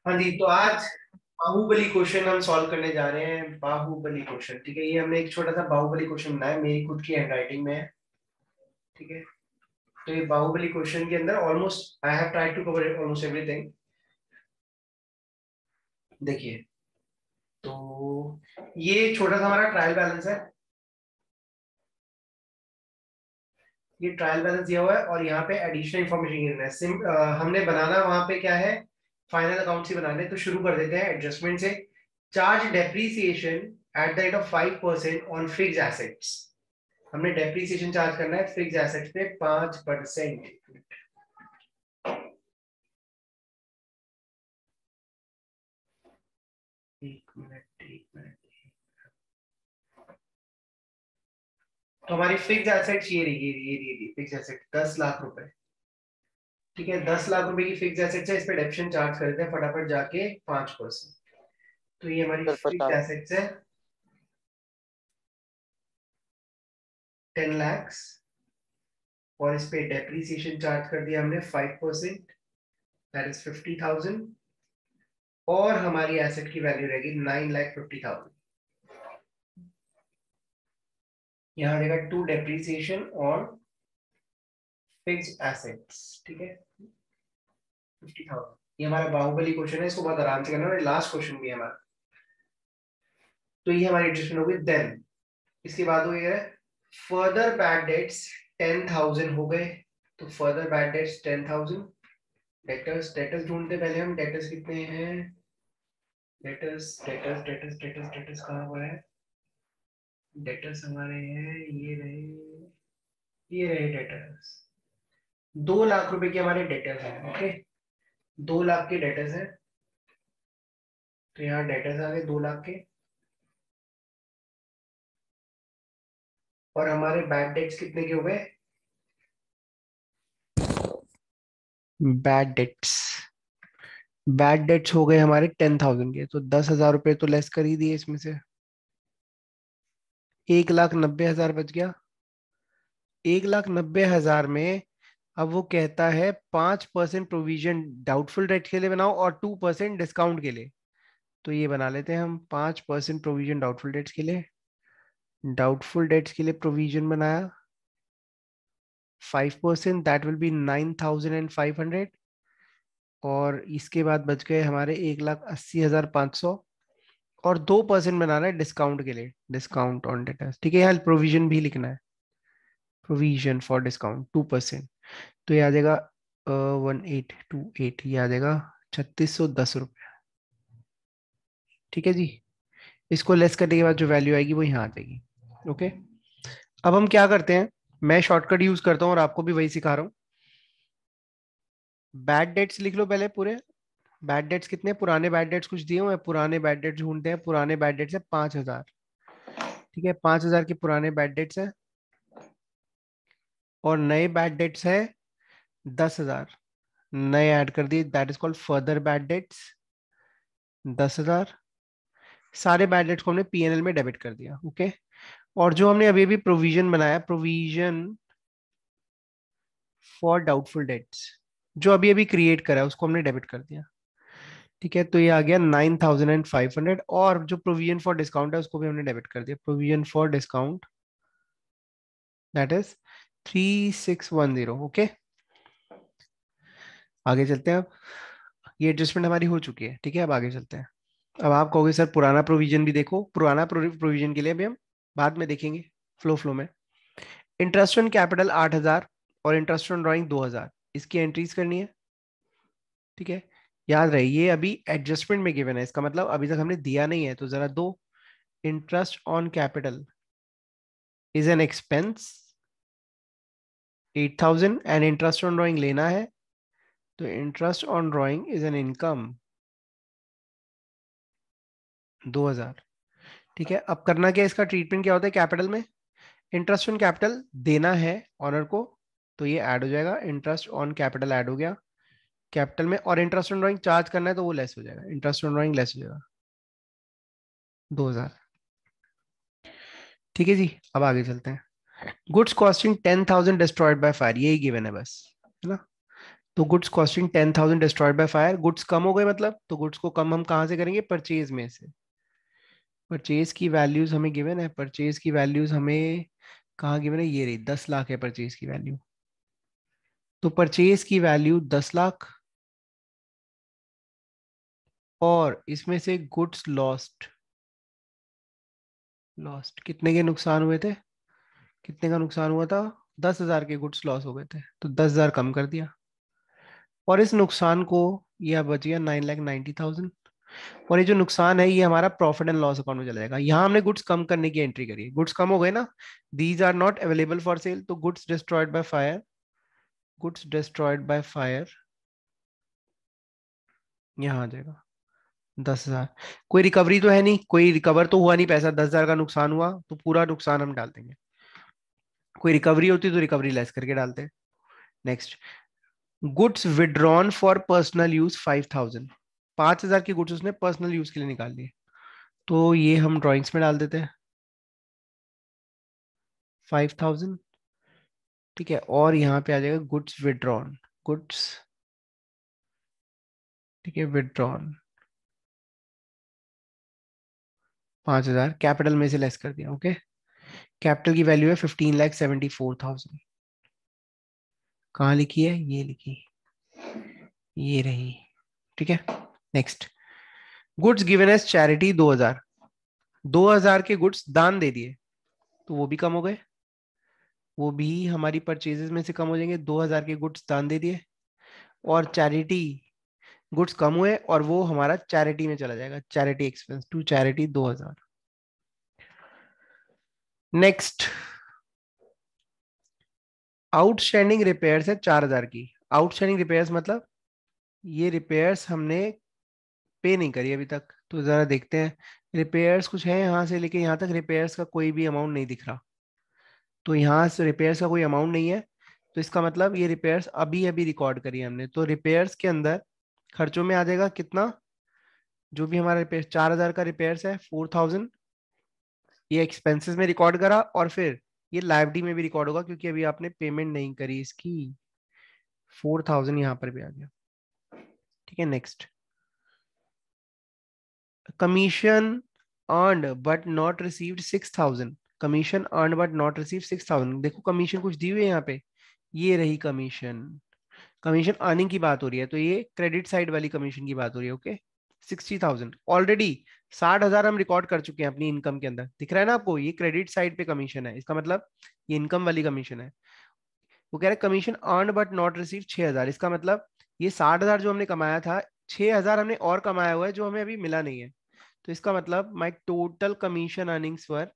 हाँ जी, तो आज बाहुबली क्वेश्चन हम सॉल्व करने जा रहे हैं। बाहुबली क्वेश्चन, ठीक है। ये हमने एक छोटा सा बाहुबली क्वेश्चन बनाया, मेरी खुद की हैंडराइटिंग में है, ठीक है। तो ये बाहुबली क्वेश्चन के अंदर almost I have tried to cover almost everything. देखिए, तो ये छोटा सा हमारा ट्रायल बैलेंस है। ये ट्रायल बैलेंस दिया हुआ है और यहाँ पे एडिशनल इन्फॉर्मेशन गिवन है। हमने बनाना वहां पे क्या है, फाइनल अकाउंट ही बनाने। तो शुरू कर देते हैं एडजस्टमेंट से। Charge depreciation at the rate of 5% on fix assets. हमने डेप्रीसिएशन चार्ज करना है फिक्स एसेट्स पे 5%। एक मिनट, एक मिनट। तो हमारी फिक्स एसेट्स ये रही, ये फिक्स एसेट 10 लाख रुपए, ठीक है। 10 लाख रुपए की फिक्स एसेट्स है, इस पे डेप्शन चार्ज कर देते हैं फटाफट जाके 5%। तो ये हमारी फिर फिक्स 50। एसेट्स है 10 lakhs, और इस पे डेप्रीसिएशन चार्ज कर दिया हमने 5%, दैट इज 50,000। और हमारी एसेट की वैल्यू रहेगी 9,50,000। यहाँ रहेगा टू डेप्रीसिएशन और फिक्स एसेट्स, ठीक है। 50,000। ये हमारा बाहुबली क्वेश्चन है, इसको बहुत आराम से करना है, लास्ट क्वेश्चन भी है हमारा। तो ये हमारी एडजस्टमेंट होगी। देन इसके बाद हो गया फर्दर बैड डेट्स 10,000 हो गए। तो further bad debts 10,000। Debtors, debtors ढूंढते पहले हम, डेटर्स कितने हैं। Debtors debtors debtors debtors debtors कहाँ हुआ है। डेटर्स हमारे हैं, ये रहे डेटर्स। 2 लाख रुपए की हमारे डेटर्स हैं, ओके। 2 लाख के डेटर्स हैं। तो यहाँ डेटर्स आ गए 2 लाख के। और हमारे बैड डेट्स कितने के हो गए। बैड डेट्स, बैड डेट्स हो गए हमारे 10,000 के। तो 10,000 रुपये तो लेस कर ही दिए इसमें से। 1,90,000 बच गया। 1,90,000 में अब वो कहता है 5% प्रोविजन डाउटफुल डेट के लिए बनाओ और 2% डिस्काउंट के लिए। तो ये बना लेते हैं हम, 5% प्रोविजन डाउटफुल डेट्स के लिए। डाउटफुल डेट्स के लिए प्रोविजन बनाया 5%, दैट विल बी 9,500। और इसके बाद बच गए हमारे 1,80,500। और 2% बनाना है डिस्काउंट के लिए, डिस्काउंट ऑन डेटर्स, ठीक है। यहाँ प्रोविजन भी लिखना है, प्रोविजन फॉर डिस्काउंट 2%। तो ये आ जाएगा 1828, ये आ जाएगा 3,610 रुपये, ठीक है जी। इसको लेस करने के बाद जो वैल्यू आएगी वो यहाँ आ जाएगी, ओके। अब हम क्या करते हैं, मैं शॉर्टकट यूज करता हूँ और आपको भी वही सिखा रहा हूँ। बैड डेट्स लिख लो पहले पूरे। बैड डेट्स कितने, पुराने बैड डेट्स कुछ दिए हुए हैं, पुराने बैड डेट्स ढूंढते हैं। पुराने बैड डेट्स है 5,000, ठीक है। 5,000 के पुराने बैड डेट्स है। और नए बैड डेट्स है 10,000, नए ऐड कर दिए, that is called further bad debts 10,000। सारे बैड डेट्स को हमने पीएनएल में डेबिट कर दिया, ओके। और जो हमने अभी अभी प्रोविजन बनाया, प्रोविजन फॉर डाउटफुल डेट्स, जो अभी अभी क्रिएट करा है उसको हमने डेबिट कर दिया, ठीक है। तो ये आ गया 9,500। और जो प्रोविजन फॉर डिस्काउंट है उसको भी हमने डेबिट कर दिया, provision for discount that is 3,610, okay. आगे चलते हैं अब। ये एडजस्टमेंट हमारी हो चुकी है, ठीक है। अब आगे चलते हैं। अब आप कहोगे सर पुराना प्रोविजन भी देखो। पुराना प्रोविजन के लिए भी हम बाद में देखेंगे, फ्लो फ्लो में। इंटरेस्ट ऑन कैपिटल 8,000 और इंटरेस्ट ऑन ड्राइंग 2,000, इसकी एंट्रीज करनी है, ठीक है। याद रहे ये अभी एडजस्टमेंट में गिवन है, इसका मतलब अभी तक हमने दिया नहीं है, तो जरा दो। Interest on capital is an expense 8,000 and interest on drawing लेना है, तो interest on drawing is an income 2,000, ठीक है। अब करना क्या है, इसका ट्रीटमेंट क्या होता है कैपिटल में। इंटरेस्ट ऑन कैपिटल देना है ऑनर को, तो ये ऐड हो जाएगा, इंटरेस्ट ऑन कैपिटल ऐड हो गया कैपिटल में। और इंटरेस्ट ऑन ड्राइंग चार्ज करना है तो वो लेस हो जाएगा, इंटरेस्ट ऑन ड्राइंग लेस हो जाएगा 2,000, ठीक है जी। अब आगे चलते हैं। Goods costing 10,000 destroyed by fire, यही गिवन है बस, है ना। तो goods costing 10,000 destroyed by fire, goods कम हो गए मतलब, तो गुड्स को कम हम कहाँ से करेंगे, परचेज में से। परचेज की वैल्यूज हमें गिवन है, परचेज की वैल्यूज हमें कहाँ गिवन है, ये रही 10 लाख है परचेज की वैल्यू। तो परचेज की वैल्यू 10 लाख, और इसमें से गुड्स लॉस्ट, लॉस्ट कितने के नुकसान हुए थे, कितने का नुकसान हुआ था, 10,000 के गुड्स लॉस हो गए थे, तो 10,000 कम कर दिया, और इस नुकसान को यह बच गया 9,90,000। और ये जो नुकसान है ये हमारा प्रॉफिट एंड लॉस अकाउंट में चला जाएगा। यहाँ हमने गुड्स कम करने की एंट्री करी है, गुड्स कम हो गए ना, these are not available for sale, तो goods destroyed by fire, goods destroyed by fire यहाँ आ जाएगा 10,000। कोई रिकवरी तो है नहीं, कोई रिकवर तो हुआ नहीं पैसा, 10,000 का नुकसान हुआ तो पूरा नुकसान हम डाल देंगे, कोई रिकवरी होती तो रिकवरी लेस करके डालते हैं। Next, goods withdrawn for personal use 5,000, 5,000 की गुड्स उसने पर्सनल यूज के लिए निकाल लिए, तो ये हम ड्राइंग्स में डाल देते हैं 5,000। ठीक है, और यहाँ पे आ जाएगा गुड्स विड्रॉन, गुड्स, ठीक है, विड्रॉन 5,000 कैपिटल में से लेस कर दिया। ओके, कैपिटल की वैल्यू है 15,74,000, कहाँ लिखी है, ये लिखी, ये रही। ठीक है, next, goods given as charity 2,000, 2,000 के गुड्स दान दे दिए, तो वो भी कम हो गए, वो भी हमारी परचेजेस में से कम हो जाएंगे, 2,000 के गुड्स दान दे दिए, और चैरिटी गुड्स कम हुए और वो हमारा चैरिटी में चला जाएगा, charity expense to charity 2,000। Next, outstanding repairs है 4,000 की, आउटस्टैंडिंग रिपेयर्स मतलब ये रिपेयर्स हमने पे नहीं करी अभी तक, तो जरा देखते हैं, रिपेयर्स कुछ है यहाँ से लेके यहाँ तक, रिपेयर्स का कोई भी अमाउंट नहीं दिख रहा, तो यहाँ से रिपेयर्स का कोई अमाउंट नहीं है, तो इसका मतलब ये रिपेयर्स अभी अभी रिकॉर्ड करी हमने, तो रिपेयर्स के अंदर खर्चों में आ जाएगा कितना, जो भी हमारा रिपेयर 4,000 का रिपेयर्स है 4,000, ये एक्सपेंसेस में रिकॉर्ड करा, और फिर ये लाइबिलिटी में भी रिकॉर्ड होगा क्योंकि अभी आपने पेमेंट नहीं करी इसकी, 4,000 यहाँ पर भी आ गया। ठीक है, next, commission earned but not received 6,000, commission earned but not received 6,000, देखो कमीशन कुछ दी हुई है यहाँ पे, ये रही कमीशन, कमीशन अर्निंग की बात हो रही है, तो ये क्रेडिट साइड वाली कमीशन की बात हो रही है। ओके, 60,000 ऑलरेडी, 60,000 हम रिकॉर्ड कर चुके हैं अपनी इनकम के अंदर, दिख रहा है ना आपको, ये क्रेडिट साइड पे कमीशन है, इसका मतलब ये इनकम वाली कमीशन है। वो कह रहे हैं commission earn but not receive 6,000, इसका मतलब ये 60,000 जो हमने कमाया था, 6,000 हमने और कमाया हुआ है जो हमें अभी मिला नहीं है, तो इसका मतलब माई total commission earnings were,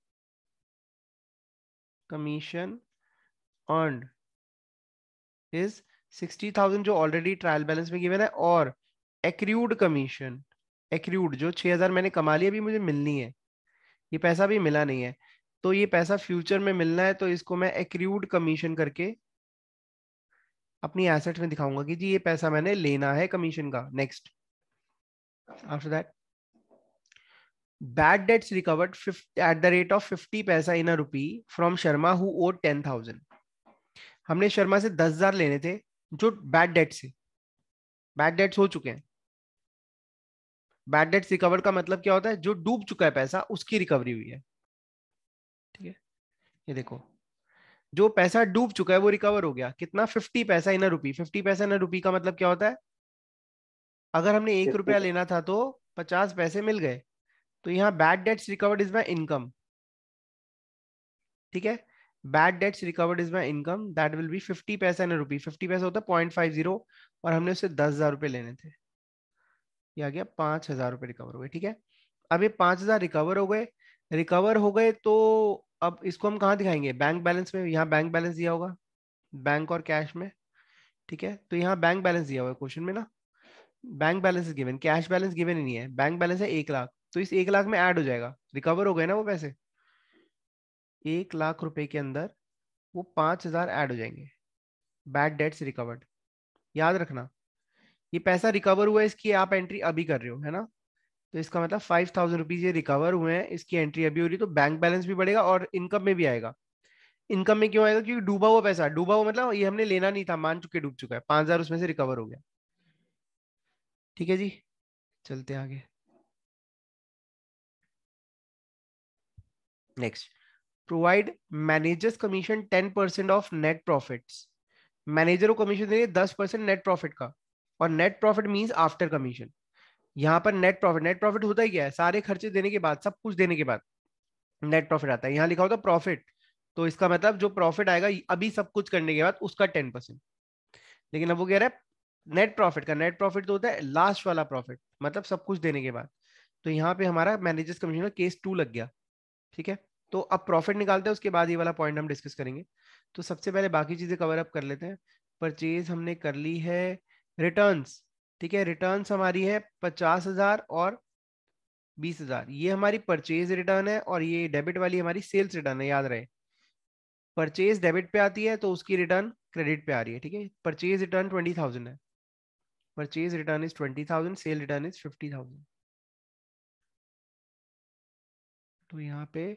commission earn is 60,000 जो ऑलरेडी ट्रायल बैलेंस में गिवन है, और एक्रूड कमीशन, एक्रूड जो 6,000 मैंने कमा लिया अभी मुझे मिलनी है, ये पैसा भी मिला नहीं है, तो ये पैसा फ्यूचर में मिलना है, तो इसको मैं एक्रूड कमीशन करके अपनी एसेट्स में दिखाऊंगा कि जी ये पैसा मैंने लेना है कमीशन का। Next, after that, bad debts recovered at the rate of 50 पैसा इन अ रुपी फ्रॉम शर्मा हु ओड 10,000, हमने शर्मा से 10,000 लेने थे जो बैड डेट से, बैड डेट्स हो चुके हैं, बैड डेट्स रिकवर का मतलब क्या होता है, जो डूब चुका है पैसा उसकी रिकवरी हुई है। ठीक है, ये देखो, जो पैसा डूब चुका है वो रिकवर हो गया, कितना, 50 पैसा इन अ रुपी, 50 पैसा इन अ रुपी का मतलब क्या होता है, अगर हमने 1 रुपया लेना था तो 50 पैसे मिल गए, तो यहाँ bad debts recovered is my income. ठीक है, bad debts recovered is my income, that will be 50 पैसा इन अ रुपी, 50 पैसा होता है 0.50, और हमने उससे 10,000 रुपए लेने थे, ये आ गया 5,000 रुपए रिकवर हुए। ठीक है, अब ये 5,000 रिकवर हो गए, रिकवर हो गए तो अब इसको हम कहाँ दिखाएंगे, बैंक बैलेंस में, यहाँ बैंक बैलेंस दिया होगा, बैंक और कैश में। ठीक है, तो यहाँ बैंक बैलेंस दिया हुआ है क्वेश्चन में ना, bank balance is given, cash balance given ही नहीं है, बैंक बैलेंस है 1,00,000, तो इस 1,00,000 में ऐड हो जाएगा, रिकवर हो गए ना वो पैसे, 1,00,000 रुपए के अंदर वो 5,000 ऐड हो जाएंगे, बैड डेट्स रिकवर्ड, याद रखना ये पैसा रिकवर हुआ है, इसकी आप एंट्री अभी कर रहे हो, है ना, तो इसका मतलब 5,000 रुपीज ये रिकवर हुए हैं, इसकी एंट्री अभी हो रही है, तो बैंक बैलेंस भी बढ़ेगा और इनकम में भी आएगा, इनकम में क्यों आएगा? क्योंकि डूबा हुआ पैसा, डूबा हुआ मतलब ये हमने लेना नहीं था, मान चुके डूब चुका है, 5,000 उसमें से रिकवर हो गया। ठीक है जी, चलते आगे। Next, provide managers commission 10% of net profits. Manager को कमीशन देंगे 10% नेट प्रॉफिट का, और net profit means after commission. यहाँ पर नेट प्रॉफिट, नेट प्रॉफिट होता ही क्या है? सारे खर्चे देने के बाद, सब कुछ देने के बाद नेट प्रॉफिट आता है। यहाँ लिखा होता प्रॉफिट, तो इसका मतलब जो प्रॉफिट आएगा अभी सब कुछ करने के बाद उसका 10%। लेकिन अब वो कह रहा है नेट प्रॉफिट का, नेट प्रॉफिट तो होता है लास्ट वाला प्रॉफिट, मतलब सब कुछ देने के बाद। तो यहाँ पे हमारा मैनेजर्स कमीशन का केस 2 लग गया। ठीक है, तो अब प्रॉफिट निकालते हैं, उसके बाद ये वाला पॉइंट हम डिस्कस करेंगे। तो सबसे पहले बाकी चीजें कवर अप कर लेते हैं। परचेज हमने कर ली है। रिटर्न्स, ठीक है, रिटर्न्स हमारी है 50,000 और 20,000। ये हमारी परचेज रिटर्न है, और ये डेबिट वाली हमारी सेल्स रिटर्न है, याद रहे। परचेज डेबिट पे आती है तो उसकी रिटर्न क्रेडिट पे आ रही है। ठीक है, परचेज रिटर्न 20,000 है, purchase return is 20,000, cell return is 50,000। तो यहाँ पे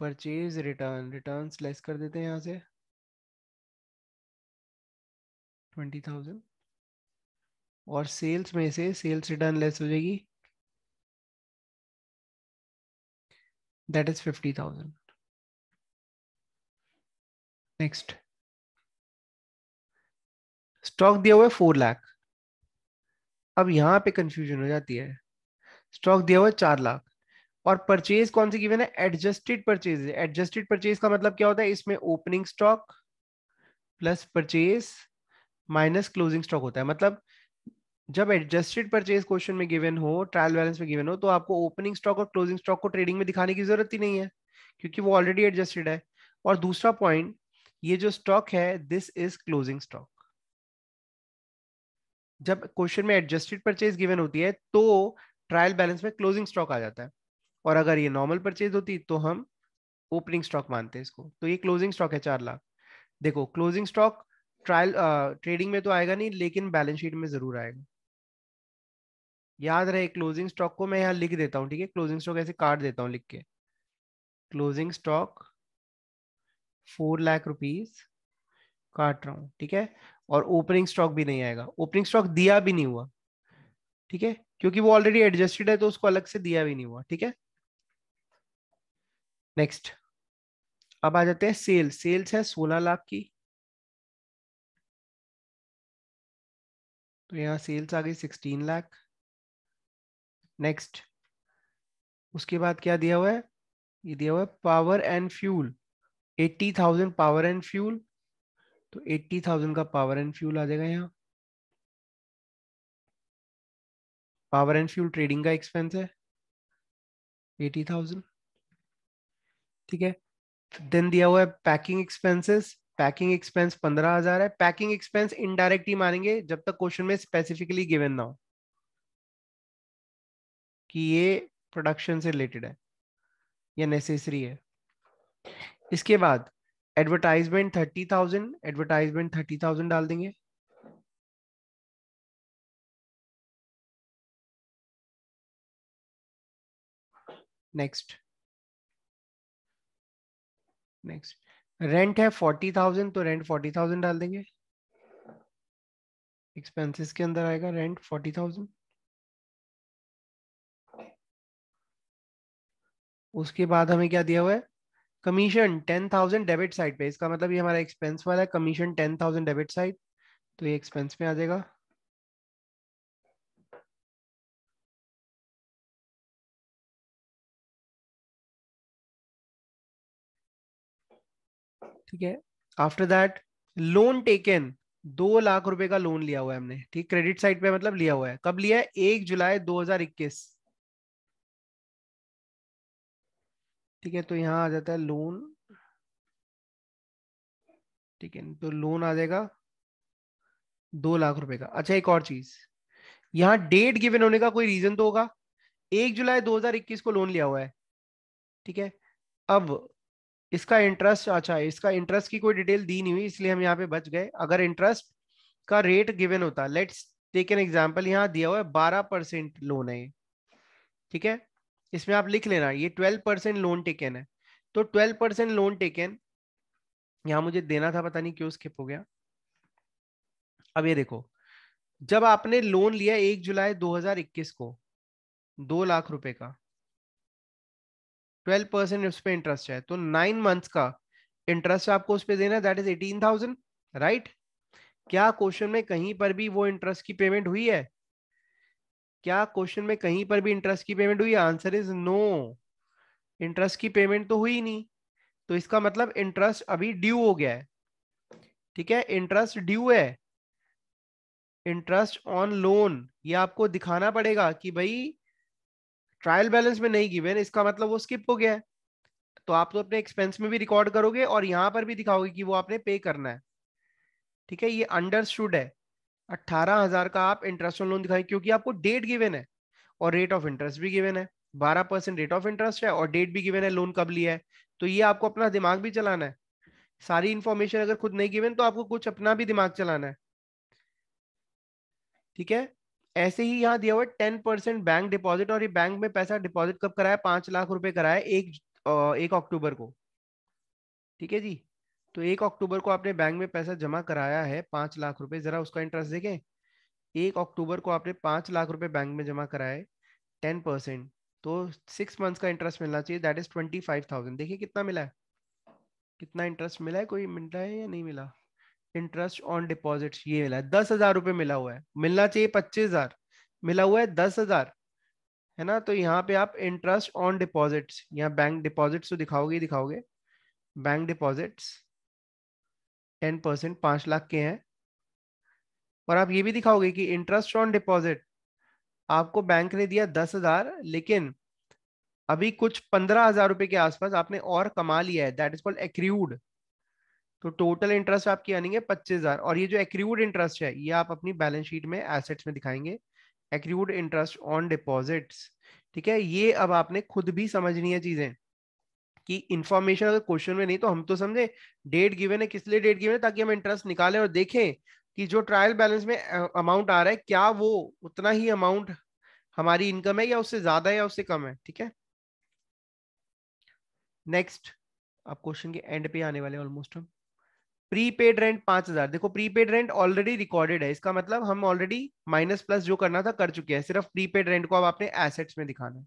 परचेज रिटर्न, रिटर्न्स लेस कर देते हैं यहाँ से 20,000, और सेल्स में से सेल्स रिटर्न लेस हो जाएगी, दैट इज 50,000। नेक्स्ट, स्टॉक दिया हुआ है 4 लाख। अब यहाँ पे कंफ्यूजन हो जाती है। स्टॉक दिया हुआ है 4 लाख, और परचेज कौन सी गिवन है? एडजस्टेड परचेज है। एडजस्टेड परचेज का मतलब क्या होता है? इसमें opening stock plus purchase minus closing stock होता है। मतलब जब एडजस्टेड परचेज क्वेश्चन में गिवन हो, ट्रायल बैलेंस में गिवन हो, तो आपको ओपनिंग स्टॉक और क्लोजिंग स्टॉक को ट्रेडिंग में दिखाने की जरूरत ही नहीं है, क्योंकि वो ऑलरेडी एडजस्टेड है। और दूसरा पॉइंट, ये जो स्टॉक है दिस इज क्लोजिंग स्टॉक। जब क्वेश्चन में एडजस्टेड परचेज गिवन होती है तो ट्रायल बैलेंस में क्लोजिंग स्टॉक आ जाता है, और अगर ये नॉर्मल परचेज होती तो हम ओपनिंग स्टॉक मानते हैं इसको। तो ये क्लोजिंग स्टॉक है 4 लाख। देखो क्लोजिंग स्टॉक ट्रायल ट्रेडिंग में तो आएगा नहीं, लेकिन बैलेंस शीट में जरूर आएगा। याद रहे, क्लोजिंग स्टॉक को मैं यहाँ लिख देता हूँ। ठीक है, क्लोजिंग स्टॉक ऐसे काट देता हूँ लिख के, क्लोजिंग स्टॉक 4 लाख रुपीज काट रहा हूँ। ठीक है, और ओपनिंग स्टॉक भी नहीं आएगा, ओपनिंग स्टॉक दिया भी नहीं हुआ। ठीक है, क्योंकि वो ऑलरेडी एडजस्टेड है तो उसको अलग से दिया भी नहीं हुआ। ठीक है, नेक्स्ट, अब आ जाते हैं सेल्स। सेल्स है 16 लाख की, तो यहाँ सेल्स आ गई 16 लाख। नेक्स्ट, उसके बाद क्या दिया हुआ है? ये दिया हुआ है power and fuel, 80,000 power and fuel. तो 80,000 का पावर एंड फ्यूल आ जाएगा यहाँ। पावर एंड फ्यूल ट्रेडिंग का एक्सपेंस है 80,000। ठीक है, देन दिया हुआ है पैकिंग एक्सपेंसेस। पैकिंग एक्सपेंस 15,000 है। पैकिंग एक्सपेंस इनडायरेक्ट ही मानेंगे जब तक क्वेश्चन में स्पेसिफिकली गिवन ना हो कि ये प्रोडक्शन से रिलेटेड है या नेसेसरी है। इसके बाद एडवर्टाइजमेंट 30,000, एडवर्टाइजमेंट 30,000 डाल देंगे। नेक्स्ट, नेक्स्ट, रेंट है 40,000, तो रेंट 40,000 डाल देंगे। एक्सपेंसेस के अंदर आएगा रेंट 40,000। उसके बाद हमें क्या दिया हुआ है? कमीशन 10,000 डेबिट साइड पे, इसका मतलब ये हमारा एक्सपेंस वाला है। कमीशन 10,000 डेबिट साइड, तो ये एक्सपेंस में आ जाएगा। ठीक है, after that loan taken, 2 lakh रुपए का लोन लिया हुआ है हमने। ठीक, क्रेडिट साइड पे मतलब लिया हुआ है। कब लिया है? 1 जुलाई 2021। ठीक है, तो यहाँ आ जाता है लोन। ठीक है, तो लोन आ जाएगा 2 लाख रुपए का। अच्छा, एक और चीज, यहाँ डेट गिवन होने का कोई रीजन तो होगा। 1 जुलाई 2021 को लोन लिया हुआ है। ठीक है, अब इसका इंटरेस्ट, अच्छा इसका इंटरेस्ट की कोई डिटेल दी नहीं हुई, इसलिए हम यहाँ पे बच गए। अगर इंटरेस्ट का रेट गिवन होता, लेट्स टेक एन एग्जांपल, यहाँ दिया हुआ है 12% लोन है ये। ठीक है, इसमें आप लिख लेना ये 12% लोन टेकन है। तो 12% लोन टेकन यहाँ मुझे देना था, पता नहीं क्यों स्किप हो गया। अब ये देखो, जब आपने लोन लिया 1 जुलाई 2021 को 2 लाख रुपए का, 12% उस पर इंटरेस्ट है, तो 9 मंथ्स का इंटरेस्ट आपको उस पर देना, दैट इज 18,000, राइट? क्या क्वेश्चन में कहीं पर भी वो इंटरेस्ट की पेमेंट हुई है? क्या क्वेश्चन में कहीं पर भी इंटरेस्ट की पेमेंट हुई है? आंसर इज नो, इंटरेस्ट की पेमेंट तो हुई नहीं। तो इसका मतलब इंटरेस्ट अभी ड्यू हो गया है, ठीक है, इंटरेस्ट ड्यू है, इंटरेस्ट ऑन लोन, ये आपको दिखाना पड़ेगा कि भाई ट्रायल बैलेंस में नहीं गिवन, इसका मतलब वो स्किप हो गया है। तो आप तो अपने एक्सपेंस में भी रिकॉर्ड करोगे और यहां पर भी दिखाओगे कि वो आपने पे करना है, ठीक है, ये अंडरस्टूड है। 18,000 का आप इंटरेस्ट ऑन लोन दिखाएं, क्योंकि आपको डेट गिवन है और रेट ऑफ इंटरेस्ट भी गिवन है, 12% रेट ऑफ इंटरेस्ट है और डेट भी गिवन है, लोन कब लिया है। तो ये आपको अपना दिमाग भी चलाना है, सारी इंफॉर्मेशन अगर खुद नहीं गिवन तो आपको कुछ अपना भी दिमाग चलाना है, ठीक है। ऐसे ही यहाँ दिया हुआ है 10% बैंक डिपॉजिट, और ये बैंक में पैसा डिपॉजिट कब कराया? 5 लाख रुपए कराया 1 अक्टूबर को, ठीक है जी। तो 1 अक्टूबर को आपने बैंक में पैसा जमा कराया है 5 लाख रुपए, जरा उसका इंटरेस्ट देखें। 1 अक्टूबर को आपने 5 लाख रुपए बैंक में जमा कराए, 10%, तो 6 मंथ्स का इंटरेस्ट मिलना चाहिए, दैट इज 25,000। देखिए कितना मिला है, कितना इंटरेस्ट मिला है, कोई मिला है या नहीं मिला? इंटरेस्ट ऑन डिपॉजिट ये मिला है, 10,000 रुपये मिला हुआ है, मिलना चाहिए 25,000, मिला हुआ है 10,000, है ना। तो यहाँ पे आप इंटरेस्ट ऑन डिपॉजिट्स, यहाँ बैंक डिपॉजिट्स तो दिखाओगे ही दिखाओगे, बैंक डिपॉजिट्स 10% 5 लाख के हैं, और आप ये भी दिखाओगे कि इंटरेस्ट ऑन डिपॉजिट आपको बैंक ने दिया 10,000, लेकिन अभी कुछ 15,000 रुपए के आसपास आपने और कमा लिया है, दैट इज कॉल्ड एक्रूड। तो टोटल इंटरेस्ट आपकी आनी है 25,000, और ये जो एक्रूड इंटरेस्ट है ये आप अपनी बैलेंस शीट में एसेट्स में दिखाएंगे, एक्रूड इंटरेस्ट ऑन डिपॉजिट्स, ठीक है। ये अब आपने खुद भी समझनी है चीजें, कि इंफॉर्मेशन अगर क्वेश्चन में नहीं तो हम तो समझे डेट गिवन है, किस लिए डेट गिवन है, ताकि हम इंटरेस्ट निकालें और देखें कि जो ट्रायल बैलेंस में अमाउंट आ रहा है क्या वो उतना ही अमाउंट हमारी इनकम है, या उससे ज्यादा है या उससे कम है, ठीक है। नेक्स्ट, अब क्वेश्चन के एंड पे आने वाले ऑलमोस्ट हम। प्रीपेड रेंट 5,000, देखो प्रीपेड रेंट ऑलरेडी रिकॉर्डेड है, इसका मतलब हम ऑलरेडी माइनस प्लस जो करना था कर चुके हैं, सिर्फ प्रीपेड रेंट को अब आपने एसेट्स में दिखाना है।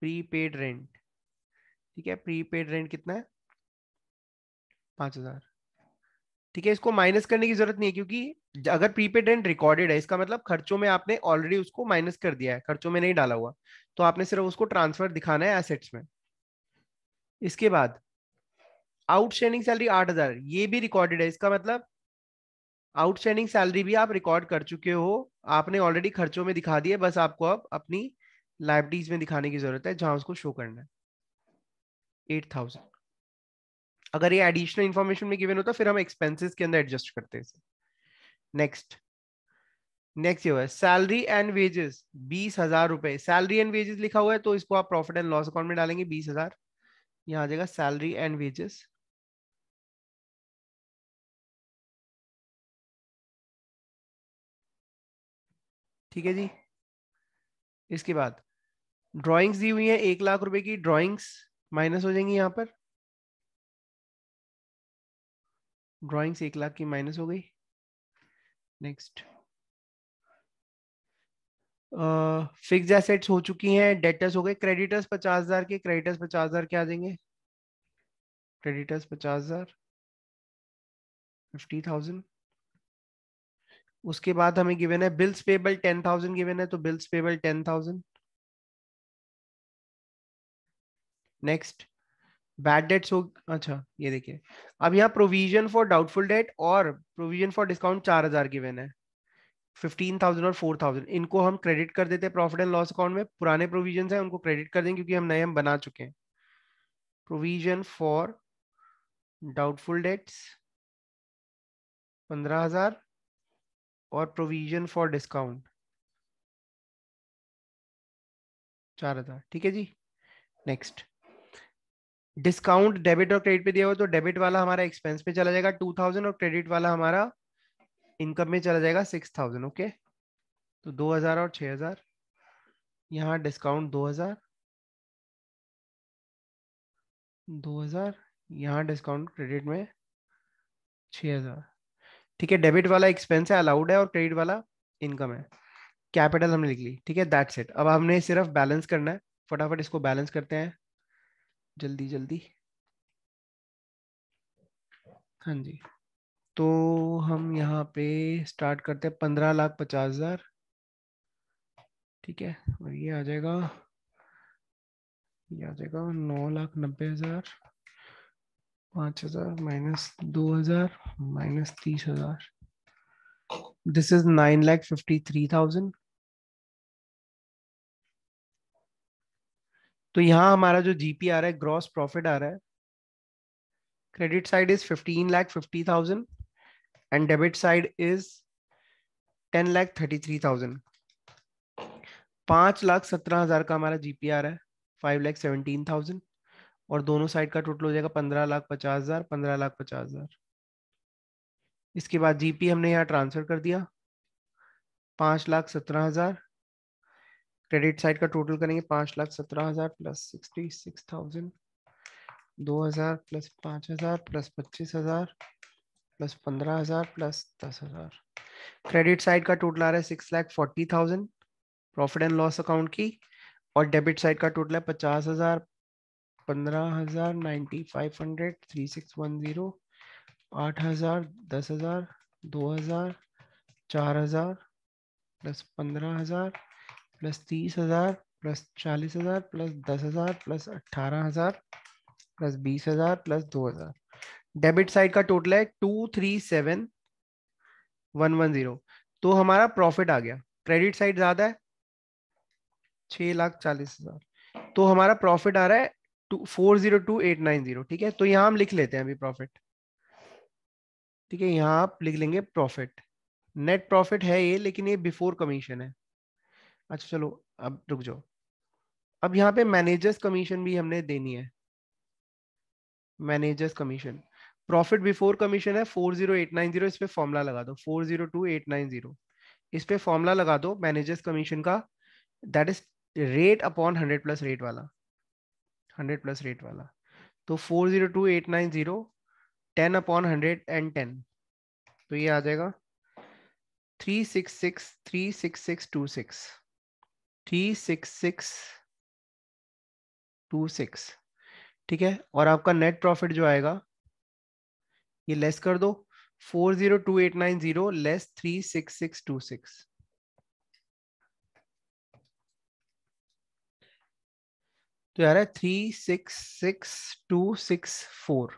प्रीपेड रेंट, ठीक है, प्रीपेड रेंट कितना है? 5,000, ठीक है। इसको माइनस करने की जरूरत नहीं है, क्योंकि अगर प्रीपेड रेंट रिकॉर्डेड है इसका मतलब खर्चों में आपने ऑलरेडी उसको माइनस कर दिया है, खर्चों में नहीं डाला हुआ, तो आपने सिर्फ उसको ट्रांसफर दिखाना है एसेट्स में। इसके बाद आउटस्टैंडिंग सैलरी 8,000, ये भी रिकॉर्डेड है, इसका मतलब आउटस्टैंडिंग सैलरी भी आप रिकॉर्ड कर चुके हो, आपने ऑलरेडी खर्चों में दिखा दिया, बस आपको अब अपनी लाइबिलिटीज में दिखाने की जरूरत है जहां उसको शो करना है। 8,000, अगर ये एडिशनल इंफॉर्मेशन में गिवन होता फिर हम एक्सपेंसेस के अंदर एडजस्ट करते हैं। नेक्स्ट, नेक्स्ट ये हुआ सैलरी एंड वेजेस 20,000 रुपए, सैलरी एंड वेजेस लिखा हुआ है तो इसको आप प्रॉफिट एंड लॉस अकाउंट में डालेंगे 20,000, यहाँ आ जाएगा सैलरी एंड वेजेस। ठीक है जी। इसके बाद ड्राइंग्स दी हुई है 1 लाख रुपए की, ड्राइंग्स माइनस हो जाएंगी यहाँ पर, ड्राइंग्स 1 लाख की माइनस हो गई। नेक्स्ट, फिक्स एसेट्स हो चुकी हैं, डेटर्स हो गए, क्रेडिटर्स 50,000 के, क्रेडिटर्स 50,000 के आ जाएंगे, क्रेडिटर्स 50,000, 50,000। उसके बाद हमें गिवन है बिल्स पेबल 10,000 गिवन है, तो bills payable 10,000। Next, bad debts हो, अच्छा ये देखिए, अब यहाँ प्रोविजन फॉर डाउटफुल डेट और प्रोविजन फॉर डिस्काउंट 4,000 गिवन है, 15,000 और 4,000, इनको हम क्रेडिट कर देते हैं प्रॉफिट एंड लॉस अकाउंट में, पुराने प्रोविजन है उनको क्रेडिट कर देंगे क्योंकि हम नए हम बना चुके हैं। प्रोविजन फॉर डाउटफुल डेट्स 15,000 और प्रोविजन फॉर डिस्काउंट 4,000, ठीक है जी। नेक्स्ट, डिस्काउंट डेबिट और क्रेडिट पे दिया हुआ तो डेबिट वाला हमारा एक्सपेंस पे चला जाएगा 2,000 और क्रेडिट वाला हमारा इनकम में चला जाएगा 6,000, ओके। तो 2,000 और 6,000, यहाँ डिस्काउंट 2,000, 2,000, यहाँ डिस्काउंट क्रेडिट में 6000, ठीक है। डेबिट वाला एक्सपेंस है, अलाउड है, और क्रेडिट वाला इनकम है। कैपिटल हमने लिख ली, ठीक है, दैट्स इट। अब हमने सिर्फ बैलेंस करना है, फटाफट इसको बैलेंस करते हैं जल्दी जल्दी। हाँ जी, तो हम यहाँ पे स्टार्ट करते हैं 15,50,000, ठीक है। और ये आ जाएगा 9,90,000, 5,000 माइनस 2,000 माइनस 30,000, दिस इज 9,53,000। तो यहाँ हमारा जो जीपी आ रहा है, ग्रॉस प्रॉफिट आ रहा है, credit side is 15,50,000 and debit side is 10,33,000। 5,17,000 का हमारा जीपी आ रहा है, 5,17,000, और दोनों साइड का टोटल हो जाएगा 15,50,000, 15,50,000। इसके बाद जीपी हमने यहाँ ट्रांसफर कर दिया 5,17,000, क्रेडिट साइड का टोटल करेंगे 5,17,000 plus 66,000, 2,000 plus 5,000 plus 25,000 plus 15,000 plus 10,000। Credit side का टोटल आ रहा है 6,40,000 प्रॉफिट एंड लॉस अकाउंट की, और डेबिट साइड का टोटल है 50,000, 15,000, 9,500, 3,610, 8,000, 10,000, 2,000, 4,000 plus 15,000 plus 30,000 plus 40,000 plus 10,000 plus 18,000 plus 20,000 plus 2,000। Debit side का टोटल है 237,110। तो हमारा प्रॉफिट आ गया। क्रेडिट साइड ज्यादा है 6,40,000, तो हमारा प्रॉफिट आ रहा है 402,890, ठीक है। तो यहाँ हम लिख लेते हैं अभी प्रॉफिट, ठीक है। यहाँ आप लिख लेंगे प्रॉफिट, नेट प्रॉफिट है ये, लेकिन ये बिफोर कमीशन है। अच्छा चलो, अब रुक जाओ। अब यहाँ पे मैनेजर्स कमीशन भी हमने देनी है। Managers commission, profit before commission है 40890, इस पे फॉर्मूला लगा दो 402,890, इस पे फॉर्मूला लगा दो मैनेजर्स कमीशन का, that is rate upon 100 plus rate वाला, 100 प्लस रेट वाला। तो 402,890 10 अपॉन 110, तो ये आ जाएगा 366,36626, 36626, ठीक है। और आपका नेट प्रॉफिट जो आएगा, ये लेस कर दो, 402,890 लेस 36626, तो यार है 366,264,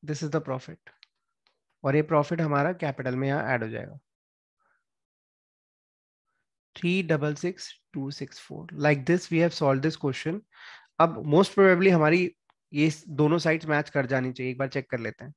दिस इज द प्रॉफिट। और ये प्रॉफिट हमारा कैपिटल में यहाँ ऐड हो जाएगा 366,264। Like this we have solve this question. अब मोस्ट प्रोबेबली हमारी ये दोनों साइड्स मैच कर जानी चाहिए, एक बार चेक कर लेते हैं।